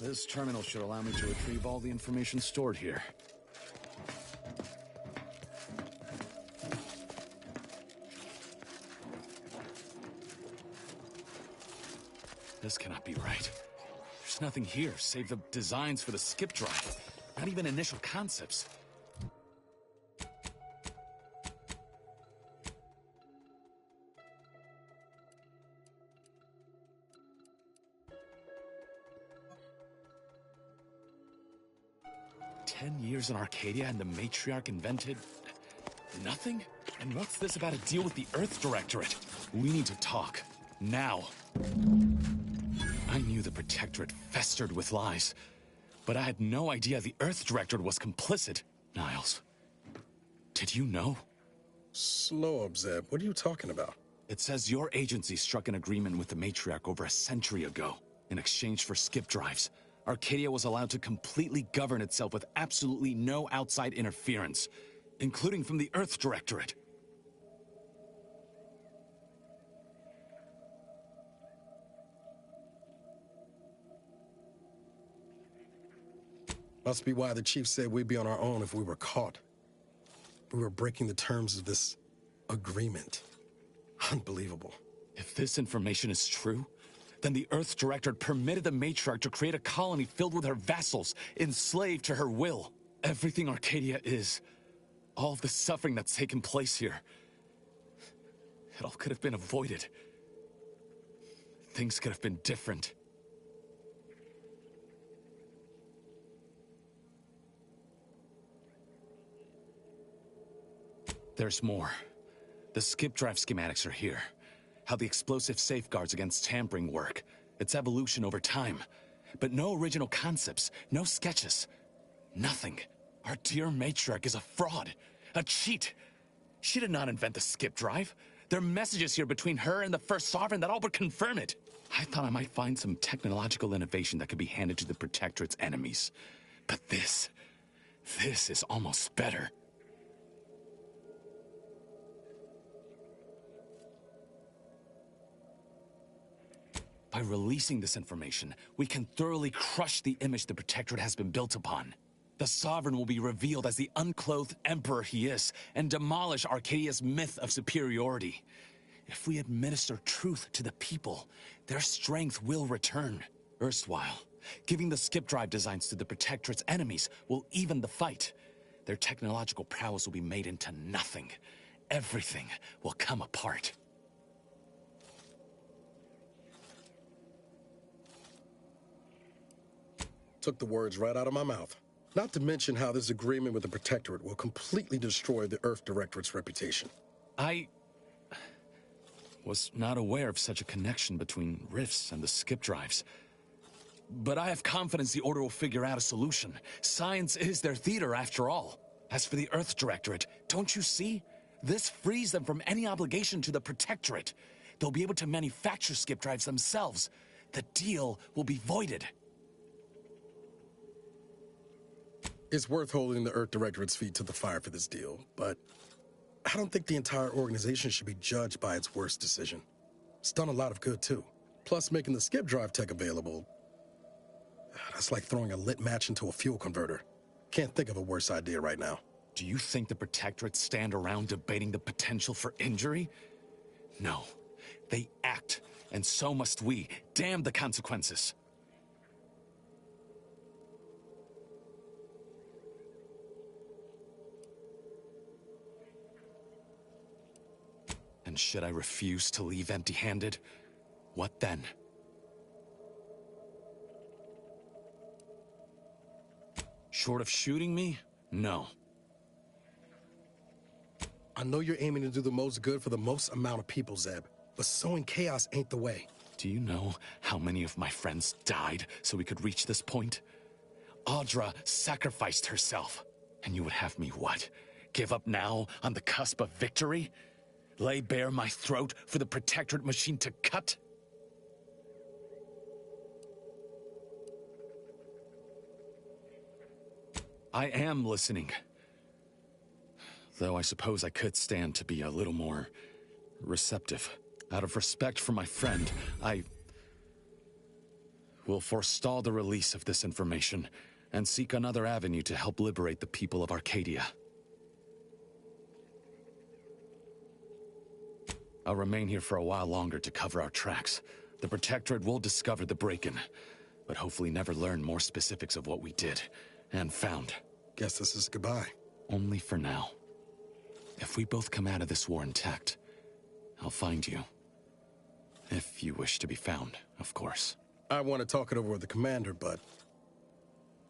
This terminal should allow me to retrieve all the information stored here. This cannot be right. There's nothing here save the designs for the skip drive. Not even initial concepts. Years in Arcadia and the Matriarch invented nothing? And what's this about a deal with the Earth Directorate? We need to talk. Now. I knew the Protectorate festered with lies, but I had no idea the Earth Directorate was complicit. Niles, did you know? Slow up, Zeb. What are you talking about? It says your agency struck an agreement with the Matriarch over a century ago in exchange for skip drives. Arcadia was allowed to completely govern itself with absolutely no outside interference, including from the Earth Directorate. Must be why the chief said we'd be on our own if we were caught. We were breaking the terms of this agreement. Unbelievable. If this information is true, then the Earth Directorate permitted the matriarch to create a colony filled with her vassals, enslaved to her will. Everything Arcadia is, all of the suffering that's taken place here, it all could have been avoided. Things could have been different. There's more. The skip drive schematics are here. How the explosive safeguards against tampering work. Its evolution over time. But no original concepts, no sketches. Nothing. Our dear matriarch is a fraud. A cheat. She did not invent the skip drive. There are messages here between her and the First Sovereign that all but confirm it. I thought I might find some technological innovation that could be handed to the Protectorate's enemies. But this is almost better. By releasing this information, we can thoroughly crush the image the Protectorate has been built upon. The Sovereign will be revealed as the unclothed emperor he is, and demolish Arcadia's myth of superiority. If we administer truth to the people, their strength will return. Erstwhile, giving the skip drive designs to the Protectorate's enemies will even the fight. Their technological prowess will be made into nothing. Everything will come apart. Took the words right out of my mouth. Not to mention how this agreement with the Protectorate will completely destroy the Earth Directorate's reputation. I was not aware of such a connection between rifts and the skip drives. But I have confidence the Order will figure out a solution. Science is their theater, after all. As for the Earth Directorate, don't you see? This frees them from any obligation to the Protectorate. They'll be able to manufacture skip drives themselves. The deal will be voided. It's worth holding the Earth Directorate's feet to the fire for this deal, but I don't think the entire organization should be judged by its worst decision. It's done a lot of good, too. Plus, making the skip drive tech available, that's like throwing a lit match into a fuel converter. Can't think of a worse idea right now. Do you think the Protectorate stand around debating the potential for injury? No. They act, and so must we. Damn the consequences. And should I refuse to leave empty-handed? What then? Short of shooting me? No. I know you're aiming to do the most good for the most amount of people, Zeb, but sowing chaos ain't the way. Do you know how many of my friends died so we could reach this point? Audra sacrificed herself. And you would have me what? Give up now on the cusp of victory? Lay bare my throat for the Protectorate machine to cut? I am listening. Though I suppose I could stand to be a little more receptive. Out of respect for my friend, I will forestall the release of this information and seek another avenue to help liberate the people of Arcadia. I'll remain here for a while longer to cover our tracks. The Protectorate will discover the break-in, but hopefully never learn more specifics of what we did and found. Guess this is goodbye. Only for now. If we both come out of this war intact, I'll find you. If you wish to be found, of course. I want to talk it over with the commander, but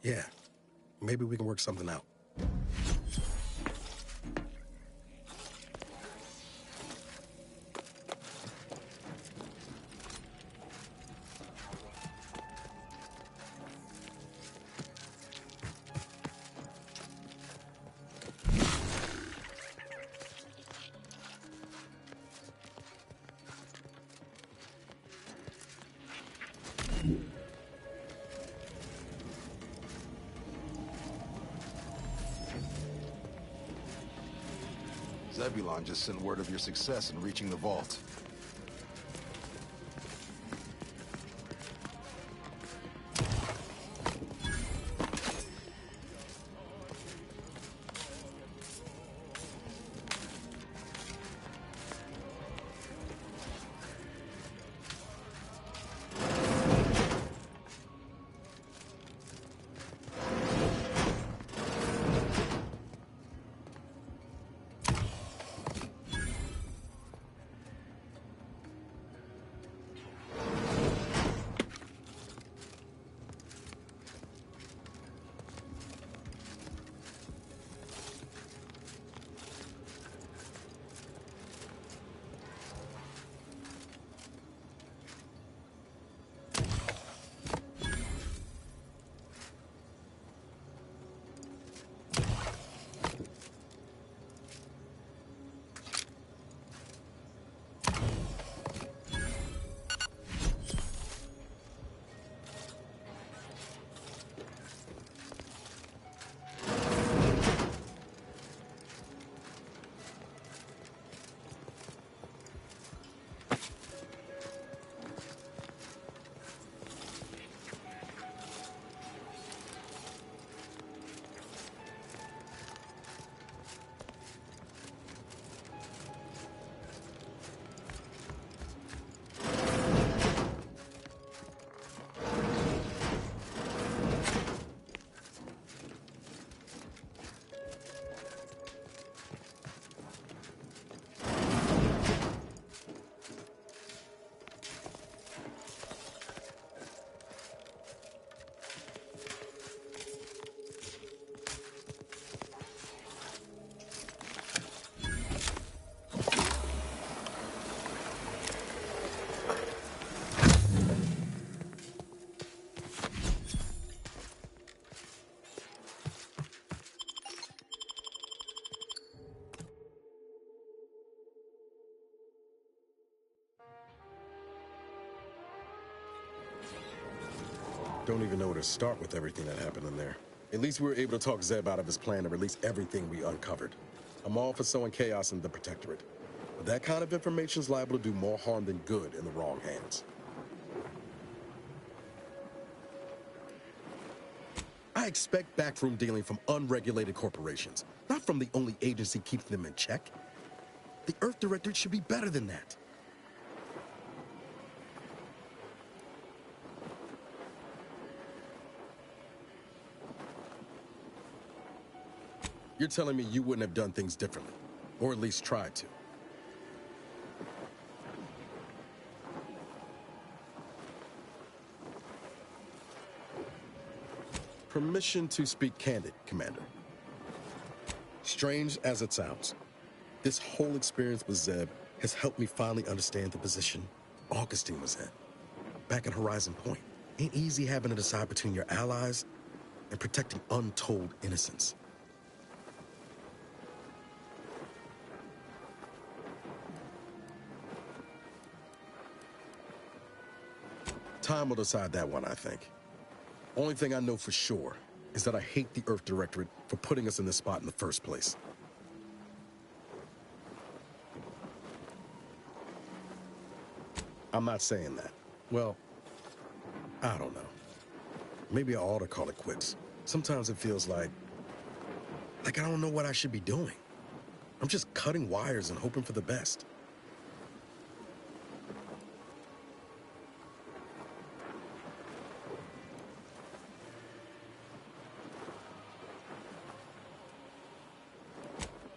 yeah, maybe we can work something out. Zebulon just sent word of your success in reaching the vault. Don't even know where to start with everything that happened in there. At least we were able to talk Zeb out of his plan to release everything we uncovered. I'm all for sowing chaos in the Protectorate. But that kind of information is liable to do more harm than good in the wrong hands. I expect backroom dealing from unregulated corporations, not from the only agency keeping them in check. The Earth Directorate should be better than that. You're telling me you wouldn't have done things differently, or at least tried to. Permission to speak candid, Commander. Strange as it sounds, this whole experience with Zeb has helped me finally understand the position Augustine was in. Back at Horizon Point, ain't easy having to decide between your allies and protecting untold innocence. Time will decide that one, I think. Only thing I know for sure is that I hate the Earth Directorate for putting us in this spot in the first place. I'm not saying that. Well, I don't know. Maybe I ought to call it quits. Sometimes it feels like I don't know what I should be doing. I'm just cutting wires and hoping for the best.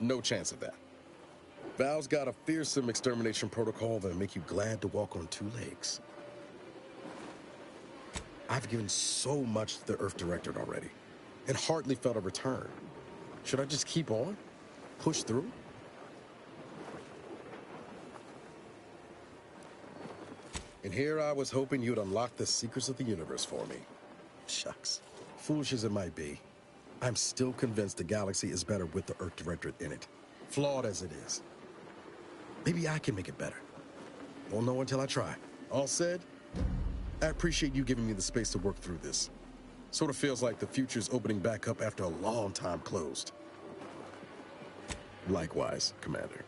No chance of that. Val's got a fearsome extermination protocol that'll make you glad to walk on two legs. I've given so much to the Earth Directorate already, and hardly felt a return. Should I just keep on? Push through? And here I was hoping you'd unlock the secrets of the universe for me. Shucks. Foolish as it might be, I'm still convinced the galaxy is better with the Earth Directorate in it. Flawed as it is. Maybe I can make it better. Won't know until I try. All said, I appreciate you giving me the space to work through this. Sort of feels like the future's opening back up after a long time closed. Likewise, Commander.